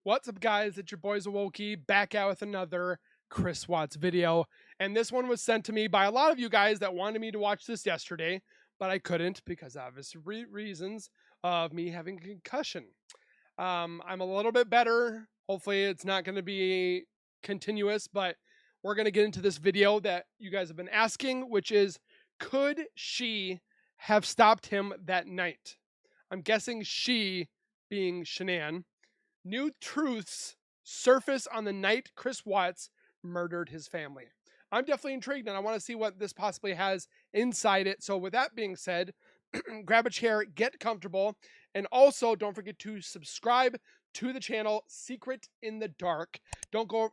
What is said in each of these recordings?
What's up, guys? It's your boys Awoki back out with another Chris Watts video. And this one was sent to me by a lot of you guys that wanted me to watch this yesterday, but I couldn't because of obvious reasons of me having a concussion. I'm a little bit better. Hopefully, it's not going to be continuous, but we're going to get into this video that you guys have been asking, which is, could she have stopped him that night? I'm guessing she being Shanann. New truths surface on the night Chris Watts murdered his family. I'm definitely intrigued and I want to see what this possibly has inside it. So, with that being said, grab a chair, get comfortable, and also don't forget to subscribe to the channel Secret in the Dark. Don't go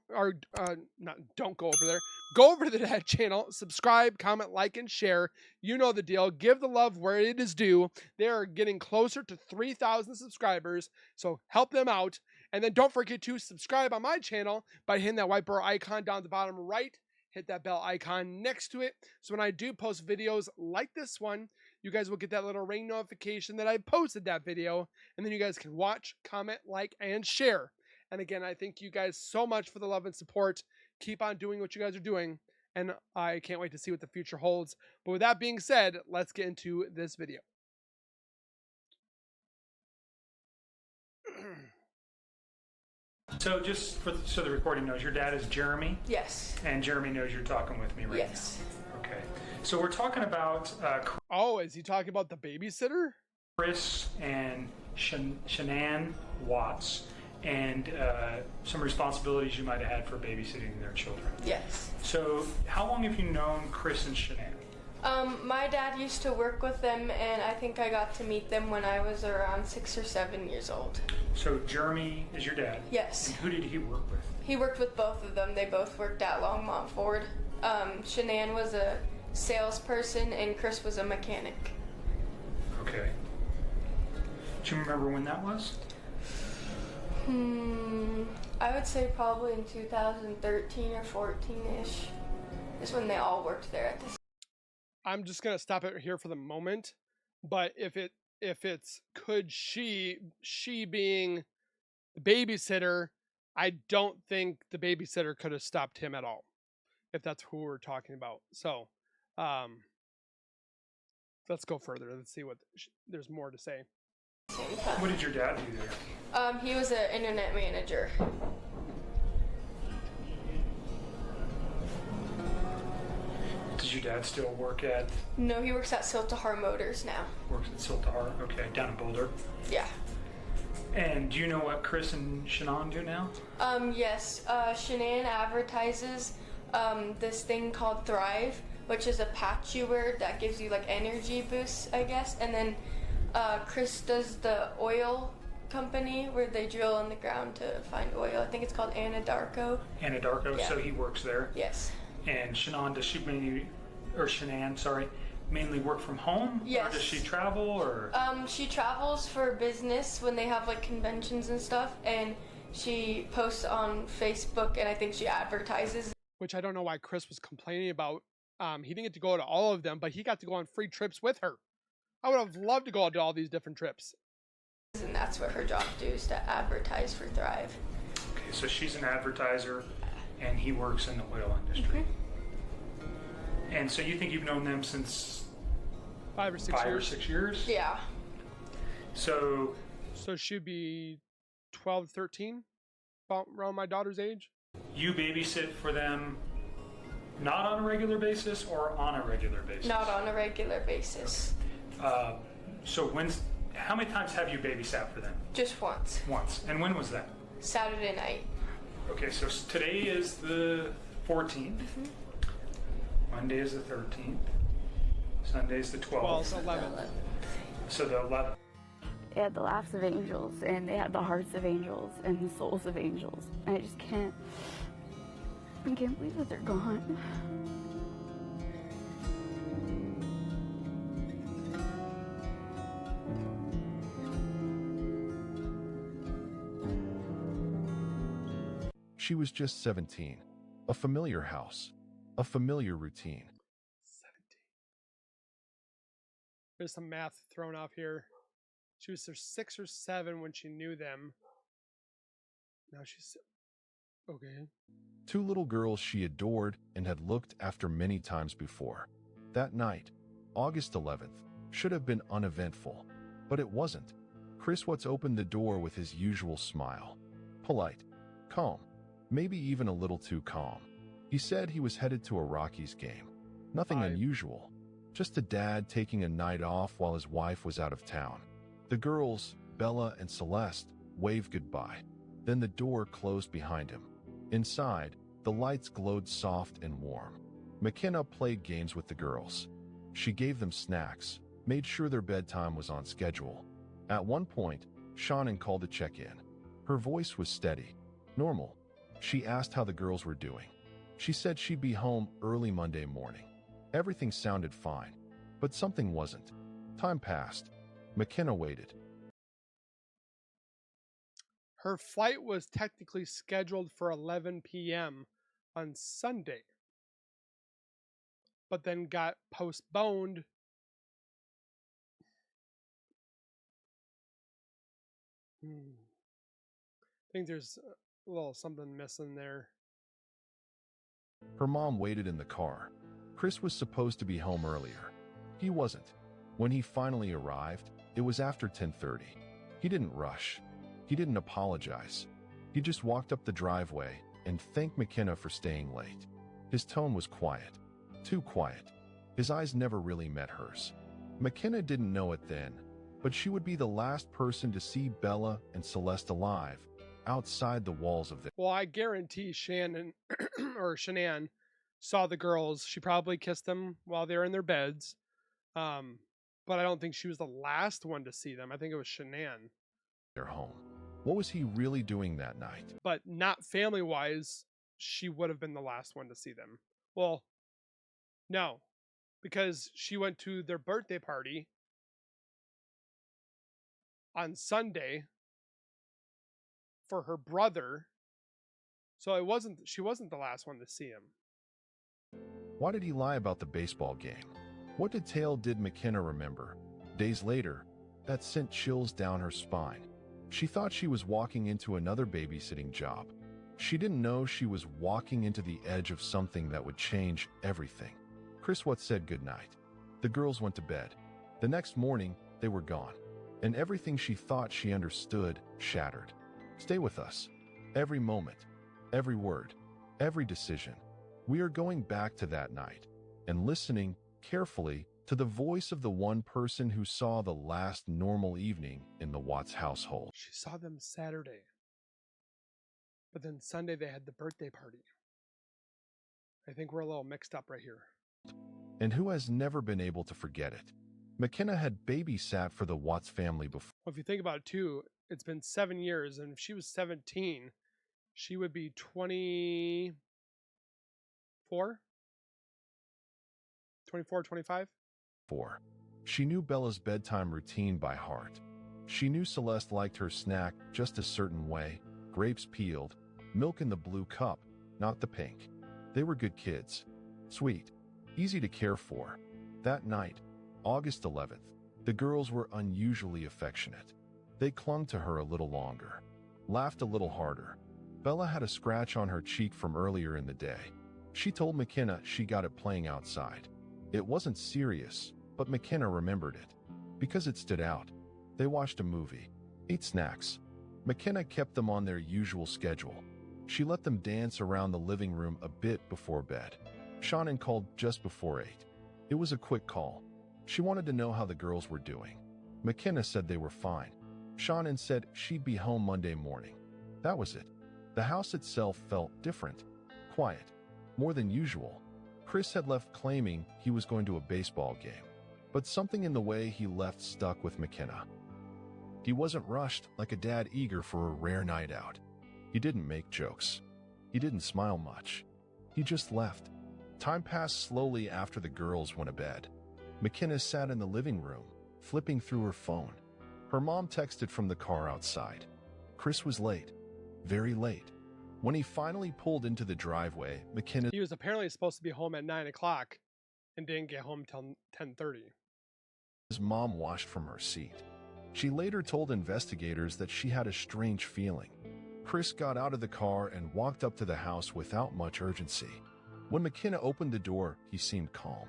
don't go over there. Go over to that channel, subscribe, comment, like, and share. You know the deal. Give the love where it is due. They are getting closer to 3,000 subscribers, so help them out. And then don't forget to subscribe on my channel by hitting that white bar icon down at the bottom right. Hit that bell icon next to it, so when I do post videos like this one, you guys will get that little ring notification that I posted that video, and then you guys can watch, comment, like, and share. And again, I thank you guys so much for the love and support. Keep on doing what you guys are doing, and I can't wait to see what the future holds. But with that being said, let's get into this video. So just so the recording knows, your dad is Jeremy? Yes. And Jeremy knows you're talking with me right now? Yes. Okay. So we're talking about Oh, is he talking about the babysitter? Chris and Shanann Watts and some responsibilities you might have had for babysitting their children. Yes. So how long have you known Chris and Shanann? My dad used to work with them, and I think I got to meet them when I was around 6 or 7 years old. So Jeremy is your dad? Yes. And who did he work with? He worked with both of them. They both worked at Longmont Ford. Shanann was a salesperson, and Chris was a mechanic. Okay. Do you remember when that was? I would say probably in 2013 or 14-ish is when they all worked there at this. I'm just gonna stop it here for the moment. But if it's could she being the babysitter, I don't think the babysitter could have stopped him at all, if that's who we're talking about. So let's go further. Let's see what there's more to say. What did your dad do there? He was an internet manager. Does your dad still work at? No, he works at Siltahar Motors now. Works at Siltahar, okay, down in Boulder. Yeah. And do you know what Chris and Shanann do now? Yes. Shanann advertises this thing called Thrive, which is a patch you wear that gives you like energy boosts, I guess. And then Chris does the oil company where they drill in the ground to find oil. I think it's called Anadarko. Anadarko, Yeah. so he works there. Yes. And Shanann, does she mainly work from home? Yes. Or does she travel, or? She travels for business when they have like conventions and stuff, and she posts on Facebook, and I think she advertises. Which I don't know why Chris was complaining about. He didn't get to go to all of them, but he got to go on free trips with her. I would have loved to go to all these different trips. And that's what her job is, to advertise for Thrive. Okay, so she's an advertiser, and he works in the oil industry. And so you think you've known them since 5 or 6 5 years. or 6 years? Yeah. So she'd be 12, 13, about around my daughter's age. you babysit for them not on a regular basis or on a regular basis? Not on a regular basis. So how many times have you babysat for them? Just once. Once. And when was that? Saturday night. Okay, so today is the 14th. Monday is the 13th. Sunday is the 12th. 12, 11. So the 11th. They had the laughs of angels, and they had the hearts of angels, and the souls of angels. I just can't believe that they're gone. She was just 17. A familiar house. A familiar routine. 17. There's some math thrown off here. She was 6 or 7 when she knew them. Now she's okay. Two little girls she adored and had looked after many times before. That night, August 11th, should have been uneventful, but it wasn't. Chris Watts opened the door with his usual smile. Polite, calm, maybe even a little too calm. He said he was headed to a Rockies game. Nothing unusual, just a dad taking a night off while his wife was out of town. The girls, Bella and Celeste, waved goodbye. Then the door closed behind him. Inside, the lights glowed soft and warm. McKenna played games with the girls. She gave them snacks, made sure their bedtime was on schedule. At one point, Shannon called to check in. Her voice was steady, normal. She asked how the girls were doing. She said she'd be home early Monday morning. Everything sounded fine, but something wasn't. Time passed. McKenna waited. Her flight was technically scheduled for 11 p.m. on Sunday, but then got postponed. I think there's a little something missing there. Her mom waited in the car. Chris was supposed to be home earlier. He wasn't. When he finally arrived, it was after 10:30. He didn't rush. He didn't apologize. He just walked up the driveway and thanked McKenna for staying late. His tone was quiet. Too quiet. His eyes never really met hers. McKenna didn't know it then, but she would be the last person to see Bella and Celeste alive, outside the walls of their... Well, I guarantee Shannon or Shanann saw the girls. She probably kissed them while they were in their beds. But I don't think she was the last one to see them. I think it was Shanann. Their home. What was he really doing that night? But not family-wise, she would have been the last one to see them. Well, no, because she went to their birthday party on Sunday for her brother. So she wasn't the last one to see him. Why did he lie about the baseball game? What detail did McKenna remember? Days later, that sent chills down her spine. She thought she was walking into another babysitting job. She didn't know she was walking into the edge of something that would change everything. Chris Watts said goodnight. The girls went to bed. The next morning, they were gone. And everything she thought she understood shattered. Stay with us. Every moment, every word, every decision. We are going back to that night and listening carefully to the voice of the one person who saw the last normal evening in the Watts household. She saw them Saturday. But then Sunday they had the birthday party. I think we're a little mixed up right here. And who has never been able to forget it? McKenna had babysat for the Watts family before. Well, if you think about it too, it's been 7 years, and if she was 17, she would be 24? 24, 25? She knew Bella's bedtime routine by heart. She knew Celeste liked her snack just a certain way, grapes peeled, milk in the blue cup, not the pink. They were good kids, sweet, easy to care for. That night, August 11th, the girls were unusually affectionate. They clung to her a little longer, laughed a little harder. Bella had a scratch on her cheek from earlier in the day. She told McKenna she got it playing outside. It wasn't serious, but McKenna remembered it because it stood out. They watched a movie, ate snacks. McKenna kept them on their usual schedule. She let them dance around the living room a bit before bed. Shannon called just before 8. It was a quick call. She wanted to know how the girls were doing. McKenna said they were fine. Shannon said she'd be home Monday morning. That was it. The house itself felt different, quiet, more than usual. Chris had left claiming he was going to a baseball game, but something in the way he left stuck with McKenna. He wasn't rushed like a dad eager for a rare night out. He didn't make jokes. He didn't smile much. He just left. Time passed slowly after the girls went to bed. McKenna sat in the living room, flipping through her phone. Her mom texted from the car outside. Chris was late, very late. When he finally pulled into the driveway, McKenna... He was apparently supposed to be home at 9 o'clock and didn't get home till 10:30. His mom watched from her seat. She later told investigators that she had a strange feeling. Chris got out of the car and walked up to the house without much urgency. When McKenna opened the door, he seemed calm.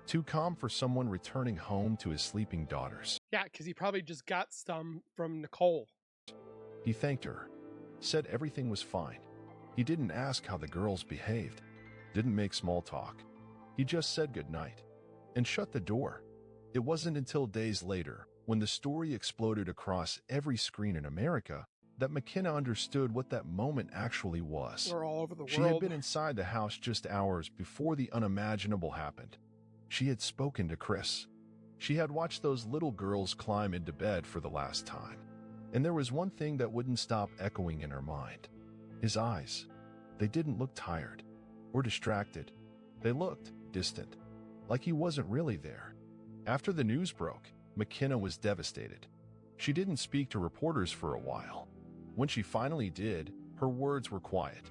Too calm for someone returning home to his sleeping daughters. Yeah, because he probably just got some from Nicole. He thanked her, said everything was fine. He didn't ask how the girls behaved, didn't make small talk. He just said goodnight and shut the door. It wasn't until days later, when the story exploded across every screen in America, that McKenna understood what that moment actually was. We're all over the world. She had been inside the house just hours before the unimaginable happened. She had spoken to Chris. She had watched those little girls climb into bed for the last time. And there was one thing that wouldn't stop echoing in her mind. His eyes. They didn't look tired or distracted. They looked distant, like he wasn't really there. After the news broke, McKenna was devastated. She didn't speak to reporters for a while. When she finally did, her words were quiet,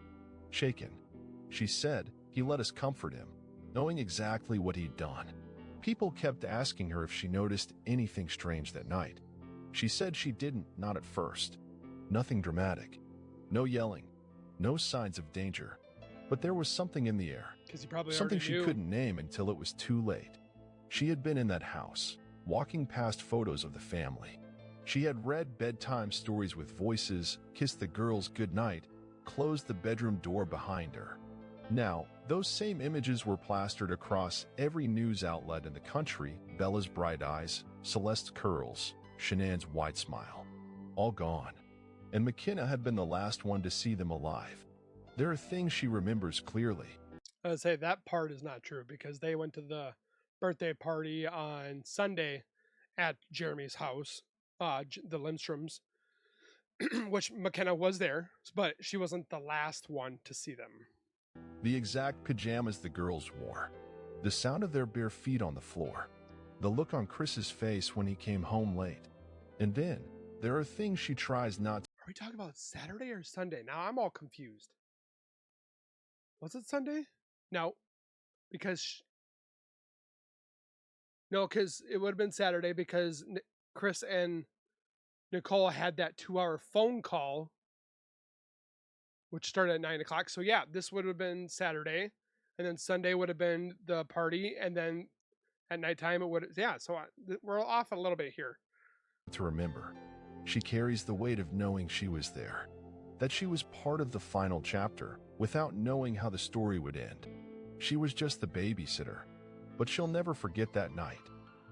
shaken. She said he let us comfort him, knowing exactly what he'd done. People kept asking her if she noticed anything strange that night. She said she didn't, not at first. Nothing dramatic. No yelling. No signs of danger. But there was something in the air. Because he probably Something already she knew. couldn't name until it was too late. She had been in that house, walking past photos of the family. She had read bedtime stories with voices, kissed the girls goodnight, closed the bedroom door behind her. Now, those same images were plastered across every news outlet in the country. Bella's bright eyes, Celeste's curls, Shanann's wide smile. All gone. And McKenna had been the last one to see them alive. There are things she remembers clearly. I would say that part is not true because they went to the birthday party on Sunday at Jeremy's house, the Lindstroms, which McKenna was there, but she wasn't the last one to see them. The exact pajamas the girls wore. The sound of their bare feet on the floor. The look on Chris's face when he came home late. And then, there are things she tries not to. Are we talking about Saturday or Sunday? Now I'm all confused. Was it Sunday? No, because it would have been Saturday because Chris and Nicole had that 2-hour phone call, which started at 9 o'clock. So yeah, this would have been Saturday, and then Sunday would have been the party, and then at nighttime it would. Yeah, so we're off a little bit here. To remember. She carries the weight of knowing she was there, that she was part of the final chapter without knowing how the story would end. She was just the babysitter, but she'll never forget that night.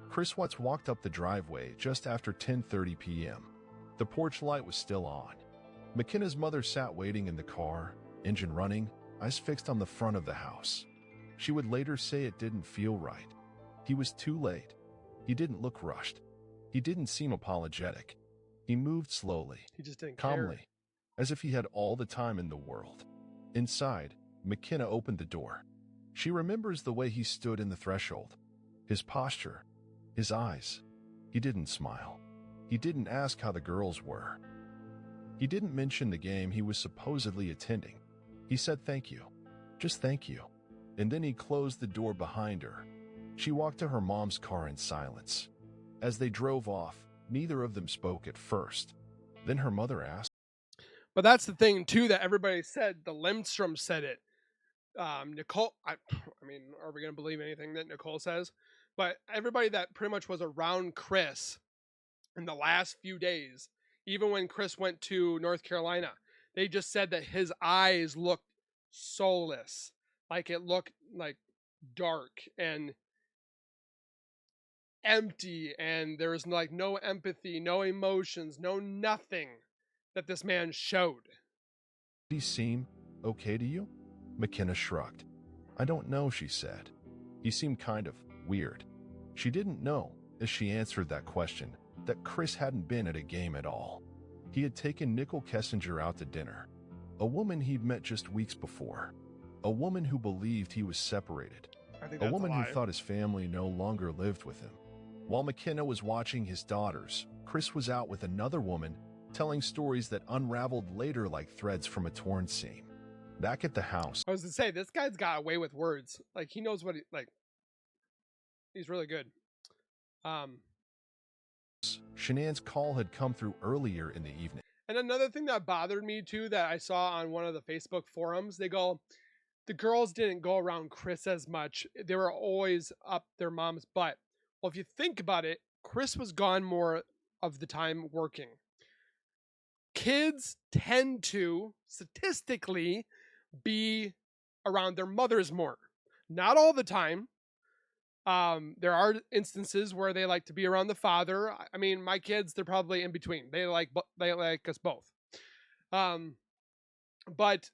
Chris Watts walked up the driveway just after 10:30 p.m. The porch light was still on. McKenna's mother sat waiting in the car, engine running, eyes fixed on the front of the house. She would later say it didn't feel right. He was too late. He didn't look rushed. He didn't seem apologetic. He moved slowly, He just didn't calmly, care. as if he had all the time in the world. Inside, McKenna opened the door. She remembers the way he stood in the threshold, his posture, his eyes. He didn't smile. He didn't ask how the girls were. He didn't mention the game he was supposedly attending. He said thank you, just thank you. And then he closed the door behind her. She walked to her mom's car in silence. As they drove off, neither of them spoke at first. Then her mother asked, But that's the thing too that everybody said. The Lindstrom said it. Nicole, I mean, are we going to believe anything that Nicole says? But everybody that pretty much was around Chris in the last few days, even when Chris went to North Carolina, they just said that his eyes looked soulless. Like it looked like dark and empty, and there was like no empathy, no emotions, no nothing that this man showed. "Did he seem okay to you?" McKenna shrugged. "I don't know," she said. "He seemed kind of weird." She didn't know, as she answered that question, that Chris hadn't been at a game at all. He had taken Nicole Kessinger out to dinner, a woman he'd met just weeks before, a woman who believed he was separated, I think a that's woman a who lie. thought his family no longer lived with him. While McKenna was watching his daughters, Chris was out with another woman, telling stories that unraveled later like threads from a torn seam. Back at the house, I was to say, this guy's got away with words. Like he knows what he's really good. Shanann's call had come through earlier in the evening. And another thing that bothered me too that I saw on one of the Facebook forums, they go, the girls didn't go around Chris as much. They were always up their mom's butt. Well, if you think about it, Chris was gone more of the time working. Kids tend to statistically be around their mothers more. Not all the time. There are instances where they like to be around the father. I mean, my kids, they're probably in between. They like us both. But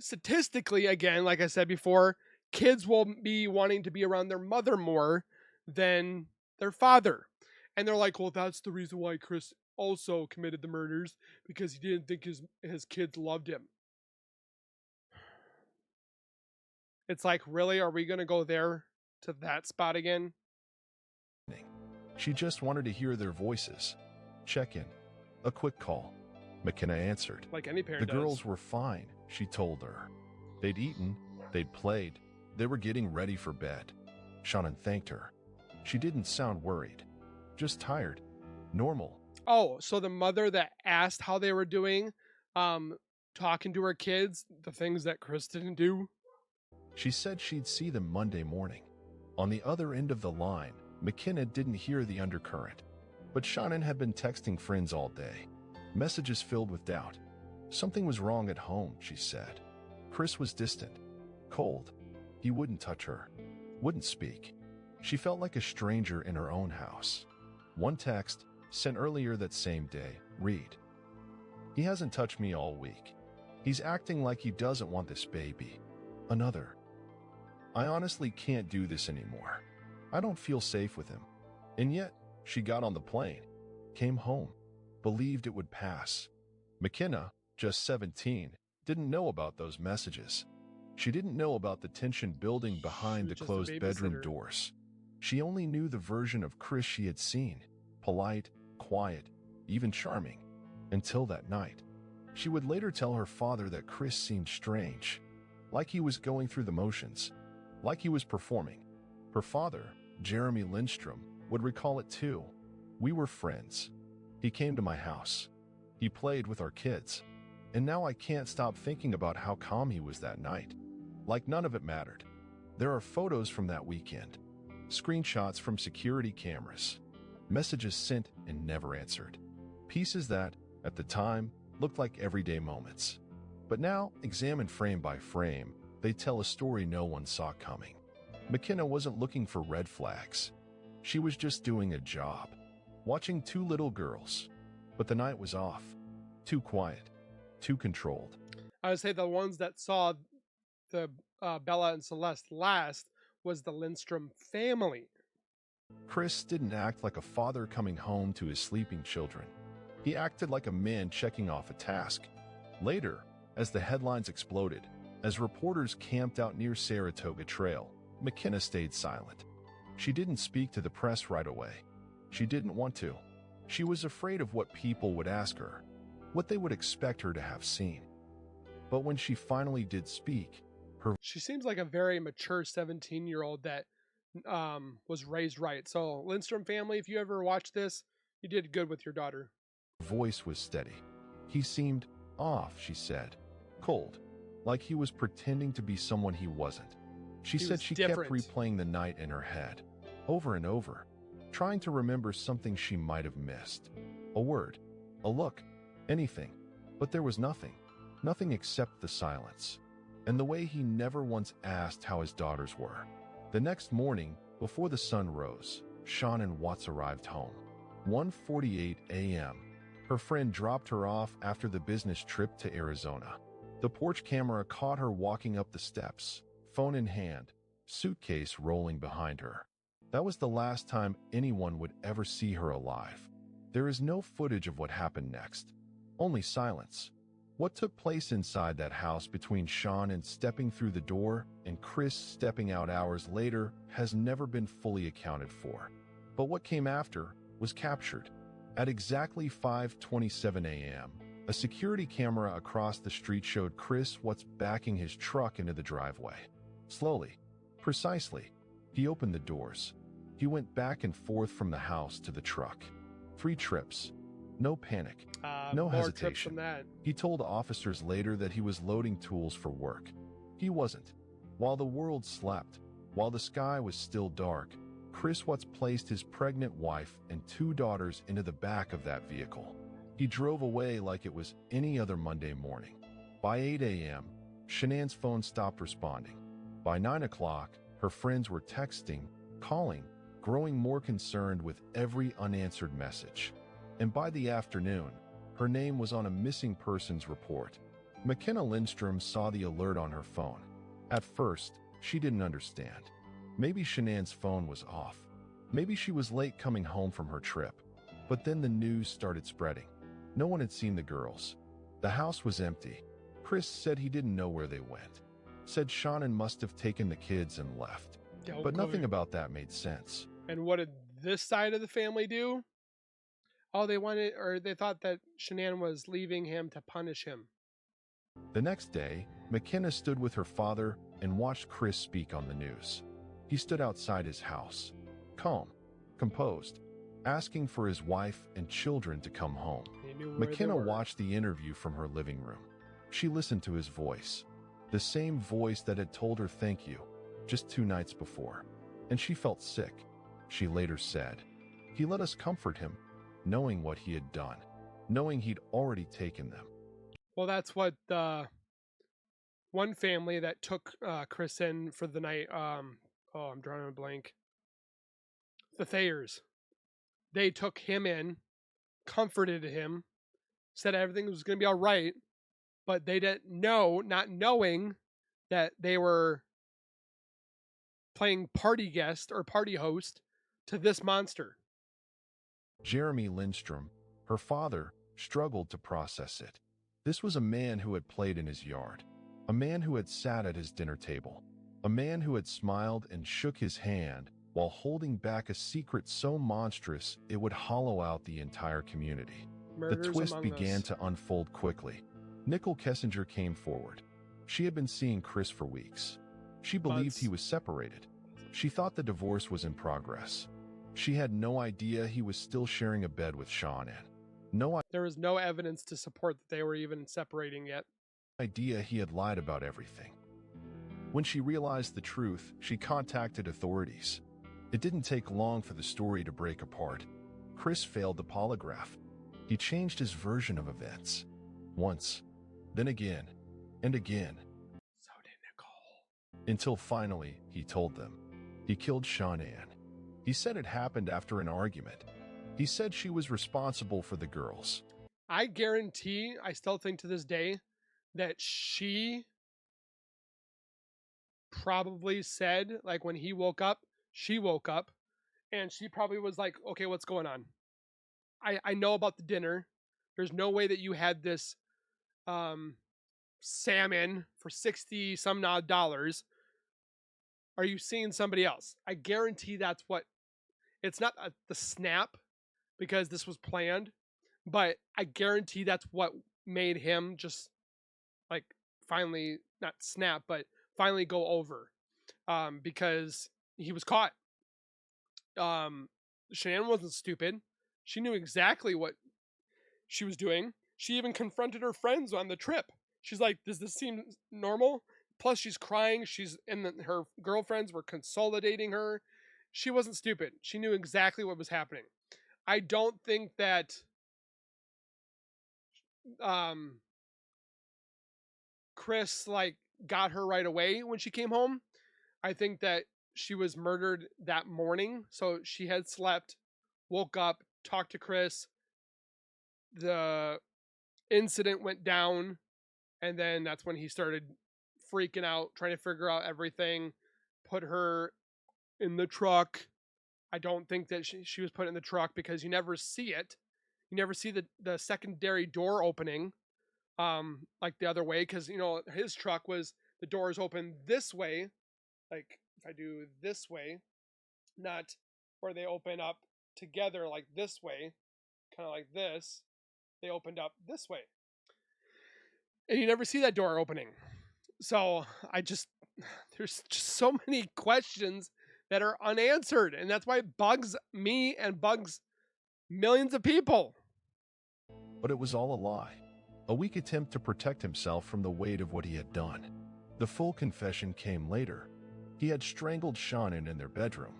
statistically, again, like I said before, kids will be wanting to be around their mother more than their father. And they're like, well, that's the reason why Chris also committed the murders, because he didn't think his kids loved him. It's like, really? Are we going to go there to that spot again? She just wanted to hear their voices. Check in. A quick call. McKenna answered. Like any parent The does. girls were fine, she told her. They'd eaten, they'd played, they were getting ready for bed. Shannon thanked her. She didn't sound worried, just tired. Normal. Oh, so the mother that asked how they were doing, talking to her kids, the things that Chris didn't do? She said she'd see them Monday morning. On the other end of the line, McKenna didn't hear the undercurrent. But Shannon had been texting friends all day. Messages filled with doubt. Something was wrong at home, she said. Chris was distant, cold. He wouldn't touch her, wouldn't speak. She felt like a stranger in her own house. One text, sent earlier that same day, read, "He hasn't touched me all week. He's acting like he doesn't want this baby." Another, "I honestly can't do this anymore. I don't feel safe with him." And yet, she got on the plane, came home, believed it would pass. McKenna, just 17, didn't know about those messages. She didn't know about the tension building behind the She was just a closed bedroom babysitter. doors. She only knew the version of Chris she had seen, polite, quiet, even charming, until that night. She would later tell her father that Chris seemed strange, like he was going through the motions, like he was performing. Her father, Jeremy Lindstrom, would recall it too. "We were friends. He came to my house. He played with our kids. And now I can't stop thinking about how calm he was that night. Like none of it mattered." There are photos from that weekend, screenshots from security cameras, messages sent and never answered, pieces that, at the time, looked like everyday moments. But now, examined frame by frame, they tell a story no one saw coming. McKenna wasn't looking for red flags. She was just doing a job, watching two little girls. But the night was off, too quiet, too controlled. I would say the ones that saw the Bella and Celeste last was the Lindstrom family. Chris didn't act like a father coming home to his sleeping children. He acted like a man checking off a task. Later, as the headlines exploded, as reporters camped out near Saratoga Trail, McKenna stayed silent. She didn't speak to the press right away. She didn't want to. She was afraid of what people would ask her, what they would expect her to have seen. But when she finally did speak, She seems like a very mature 17-year-old that was raised right. So Lindstrom family, if you ever watch this, you did good with your daughter. voice was steady. "He seemed off," she said, cold, like he was pretending to be someone he wasn't. She He said was she different. kept replaying the night in her head, over and over, trying to remember something she might have missed. A word, a look, anything. But there was nothing, nothing except the silence, and the way he never once asked how his daughters were. The next morning, before the sun rose, Sean and Watts arrived home. 1:48 a.m. Her friend dropped her off after the business trip to Arizona. The porch camera caught her walking up the steps, phone in hand, suitcase rolling behind her. That was the last time anyone would ever see her alive. There is no footage of what happened next, only silence. What took place inside that house between Sean and stepping through the door and Chris stepping out hours later has never been fully accounted for. But what came after was captured. At exactly 5:27 a.m., a security camera across the street showed Chris Watts backing his truck into the driveway. Slowly, precisely, he opened the doors. He went back and forth from the house to the truck. 3 trips. No panic. No More trips hesitation. than that. He told officers later that he was loading tools for work. He wasn't. While the world slept, while the sky was still dark, Chris Watts placed his pregnant wife and 2 daughters into the back of that vehicle. He drove away like it was any other Monday morning. By 8 a.m., Shanann's phone stopped responding. By 9 o'clock, her friends were texting, calling, growing more concerned with every unanswered message. And by the afternoon, her name was on a missing persons report. McKenna Lindstrom saw the alert on her phone. At first, she didn't understand. Maybe Shanann's phone was off. Maybe she was late coming home from her trip. But then the news started spreading. No one had seen the girls. The house was empty. Chris said he didn't know where they went. Said Shannon must have taken the kids and left. But nothing about that made sense. And what did this side of the family do? Oh, they thought that Shanann was leaving him to punish him. The next day, McKenna stood with her father and watched Chris speak on the news. He stood outside his house, calm, composed, asking for his wife and children to come home. McKenna watched the interview from her living room. She listened to his voice, the same voice that had told her thank you just 2 nights before. And she felt sick. She later said, "He let us comfort him, knowing what he had done, knowing he'd already taken them." Well, that's what the one family that took Chris in for the night, I'm drawing a blank. The Thayers. They took him in, comforted him, said everything was going to be all right, but they didn't know, not knowing that they were playing party guest or party host to this monster. Jeremy Lindstrom, her father, struggled to process it. This was a man who had played in his yard, a man who had sat at his dinner table, a man who had smiled and shook his hand while holding back a secret so monstrous it would hollow out the entire community. Murders The twist among began us. to unfold quickly. Nicole Kessinger came forward. She had been seeing Chris for weeks. She believed Months. he was separated. She thought the divorce was in progress. She had no idea he was still sharing a bed with Shannon. No There was no evidence to support that they were even separating yet. idea he had lied about everything. When she realized the truth, she contacted authorities. It didn't take long for the story to break apart. Chris failed the polygraph. He changed his version of events. Once, then again, and again. So did Nicole. Until finally, he told them. He killed Shanann. He said it happened after an argument. He said she was responsible for the girls. I guarantee, I still think to this day, that she probably said, like when he woke up, she woke up, and she probably was like, okay, what's going on? I know about the dinner. There's no way that you had this salmon for 60 some odd dollars. Are you seeing somebody else? I guarantee that's what, it's not the snap because this was planned, but I guarantee that's what made him just like finally not snap, but finally go over because he was caught. Shannon wasn't stupid. She knew exactly what she was doing. She even confronted her friends on the trip. She's like, does this seem normal? Plus she's crying. Her girlfriends were consolidating her. She wasn't stupid. She knew exactly what was happening. I don't think that Chris like got her right away when she came home. I think that she was murdered that morning. So she had slept, woke up, talked to Chris. The incident went down, and then that's when he started freaking out, trying to figure out everything, put her in the truck. I don't think that she was put in the truck because you never see it. You never see the secondary door opening like the other way, because his truck was the doors open this way, like if I do this way, not where they open up together like this way, kind of like this. They opened up this way, and you never see that door opening. So there's just so many questions that are unanswered, and that's why it bugs me and bugs millions of people. But it was all a lie. A weak attempt to protect himself from the weight of what he had done. The full confession came later. He had strangled Shannon in their bedroom,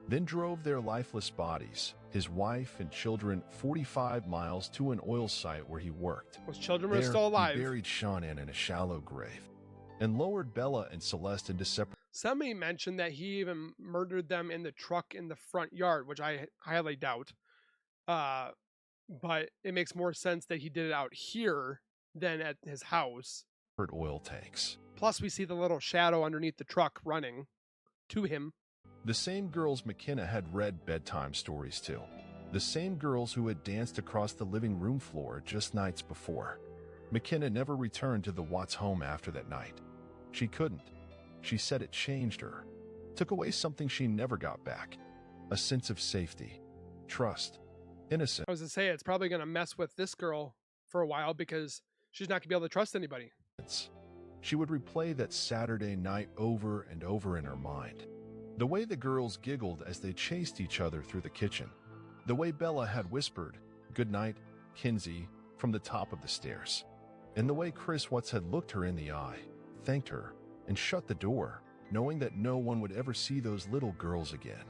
then drove their lifeless bodies, his wife and children, 45 miles to an oil site where he worked. Those children were There, still alive. he buried Shannon in a shallow grave and lowered Bella and Celeste into separate. Somebody mentioned that he even murdered them in the truck in the front yard, which I highly doubt. But it makes more sense that he did it out here than at his house. Oil tanks. Plus, we see the little shadow underneath the truck running to him. The same girls McKenna had read bedtime stories to. The same girls who had danced across the living room floor just nights before. McKenna never returned to the Watts home after that night. She couldn't. She said it changed her. Took away something she never got back. A sense of safety, trust, innocence. I was to say, it's probably going to mess with this girl for a while because she's not going to be able to trust anybody. She would replay that Saturday night over and over in her mind. The way the girls giggled as they chased each other through the kitchen. The way Bella had whispered, "Good night, Kinsey," from the top of the stairs. And the way Chris Watts had looked her in the eye, thanked her, and shut the door, knowing that no one would ever see those little girls again.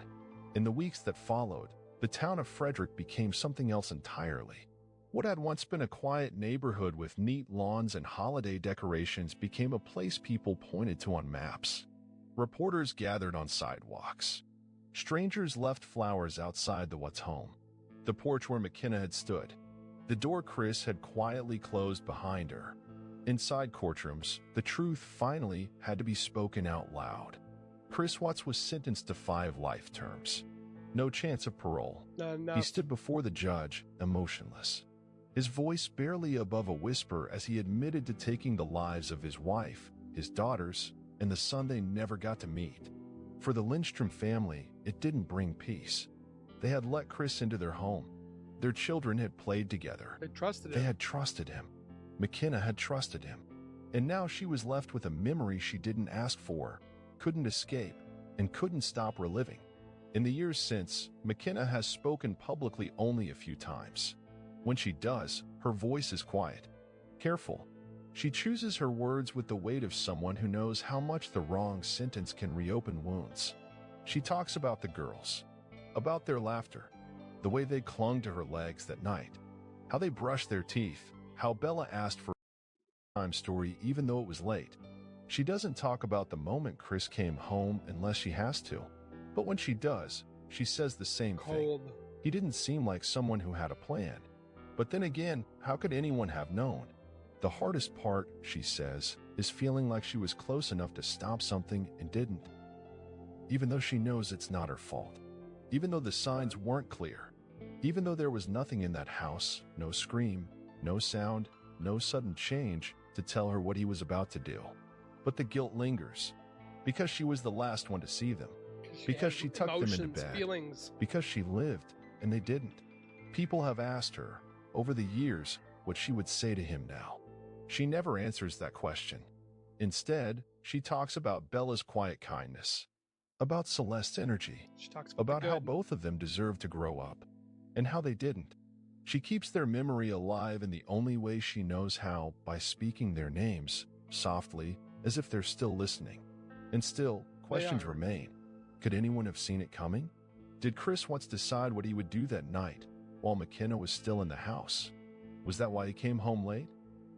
In the weeks that followed, the town of Frederick became something else entirely. What had once been a quiet neighborhood with neat lawns and holiday decorations became a place people pointed to on maps. Reporters gathered on sidewalks. Strangers left flowers outside the Watts home, the porch where McKenna had stood, the door Chris had quietly closed behind her. Inside courtrooms, the truth finally had to be spoken out loud. Chris Watts was sentenced to 5 life terms. No chance of parole. He stood before the judge, emotionless, his voice barely above a whisper as he admitted to taking the lives of his wife, his daughters, and the son they never got to meet. For the Lindstrom family, it didn't bring peace. They had let Chris into their home. Their children had played together. They trusted They him. had trusted him. McKenna had trusted him. And now she was left with a memory she didn't ask for, couldn't escape, and couldn't stop reliving. In the years since, McKenna has spoken publicly only a few times. When she does, her voice is quiet, careful. She chooses her words with the weight of someone who knows how much the wrong sentence can reopen wounds. She talks about the girls, about their laughter, the way they clung to her legs that night, how they brushed their teeth, how Bella asked for a time story even though it was late. She doesn't talk about the moment Chris came home unless she has to, but when she does, she says the same thing. He didn't seem like someone who had a plan. But then again, how could anyone have known? The hardest part, she says, is feeling like she was close enough to stop something and didn't. Even though she knows it's not her fault. Even though the signs weren't clear. Even though there was nothing in that house, no scream, no sound, no sudden change to tell her what he was about to do. But the guilt lingers. Because she was the last one to see them. Because she tucked them into bed. Feelings. Because she lived, and they didn't. People have asked her, over the years, what she would say to him now. She never answers that question. Instead, she talks about Bella's quiet kindness, about Celeste's energy, She talks about the how good. both of them deserved to grow up, and how they didn't. She keeps their memory alive in the only way she knows how, by speaking their names, softly, as if they're still listening. And still, questions are. remain. Could anyone have seen it coming? Did Chris once decide what he would do that night, while McKenna was still in the house? Was that why he came home late?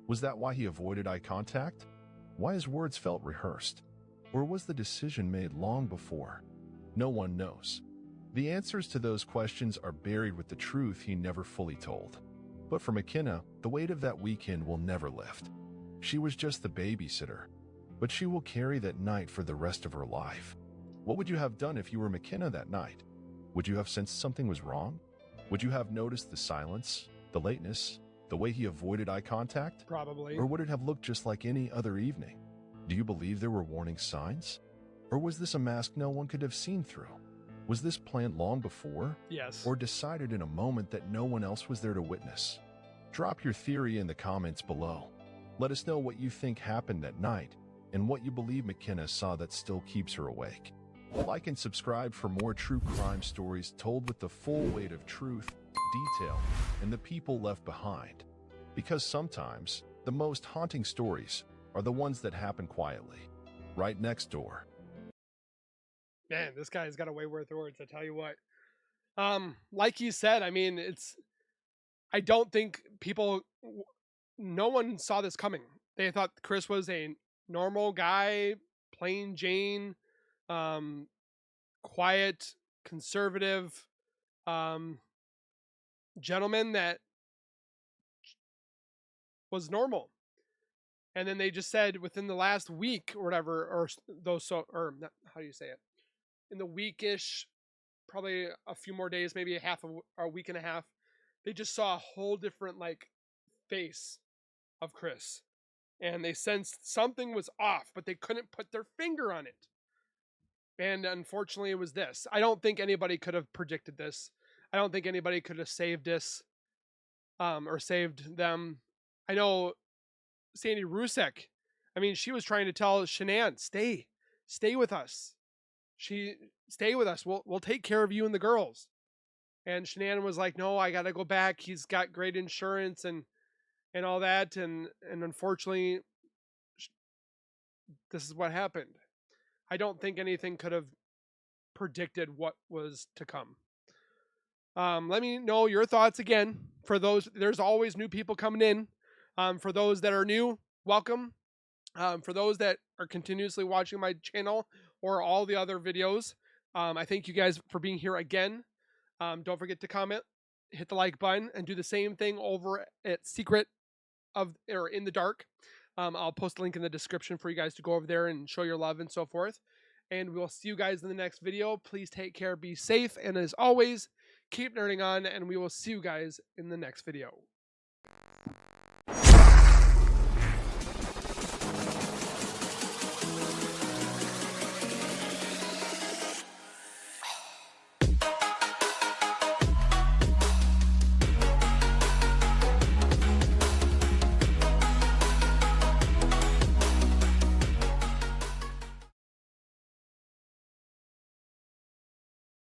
Was that why he avoided eye contact? Why his words felt rehearsed? Or was the decision made long before? No one knows. The answers to those questions are buried with the truth he never fully told. But for McKenna, the weight of that weekend will never lift. She was just the babysitter, but she will carry that night for the rest of her life. What would you have done if you were McKenna that night? Would you have sensed something was wrong? Would you have noticed the silence, the lateness, the way he avoided eye contact? Probably. Or would it have looked just like any other evening? Do you believe there were warning signs? Or was this a mask no one could have seen through? Was this planned long before? Yes. Or decided in a moment that no one else was there to witness? Drop your theory in the comments below. Let us know what you think happened that night and what you believe McKenna saw that still keeps her awake. Like and subscribe for more true crime stories told with the full weight of truth, detail, and the people left behind. Because sometimes the most haunting stories are the ones that happen quietly, right next door. Man, this guy's got a way worth words, I tell you what. Like he said, I mean, I don't think no one saw this coming. They thought Chris was a normal guy, plain Jane, um, quiet, conservative, um, gentleman that was normal. And then they just said within the last week or whatever, or not, how do you say it? In the weekish, probably a few more days, maybe a week and a half, they just saw a whole different like face of Chris. And they sensed something was off, but they couldn't put their finger on it. And unfortunately, it was this. I don't think anybody could have predicted this. I don't think anybody could have saved this, or saved them. I know Sandy Rusek. I mean, she was trying to tell Shanann, stay with us. Stay with us. We'll take care of you and the girls. And Shanann was like, no, I got to go back. He's got great insurance and all that. And unfortunately, this is what happened. I don't think anything could have predicted what was to come. Let me know your thoughts again. For those, there's always new people coming in. For those that are new, welcome. For those that are continuously watching my channel or all the other videos, I thank you guys for being here again. Don't forget to comment, hit the like button, and do the same thing over at Secret of or In the Dark. I'll post a link in the description for you guys to go over there and show your love and so forth. And we'll see you guys in the next video. Please take care, be safe, and as always, keep nerding on, and we will see you guys in the next video.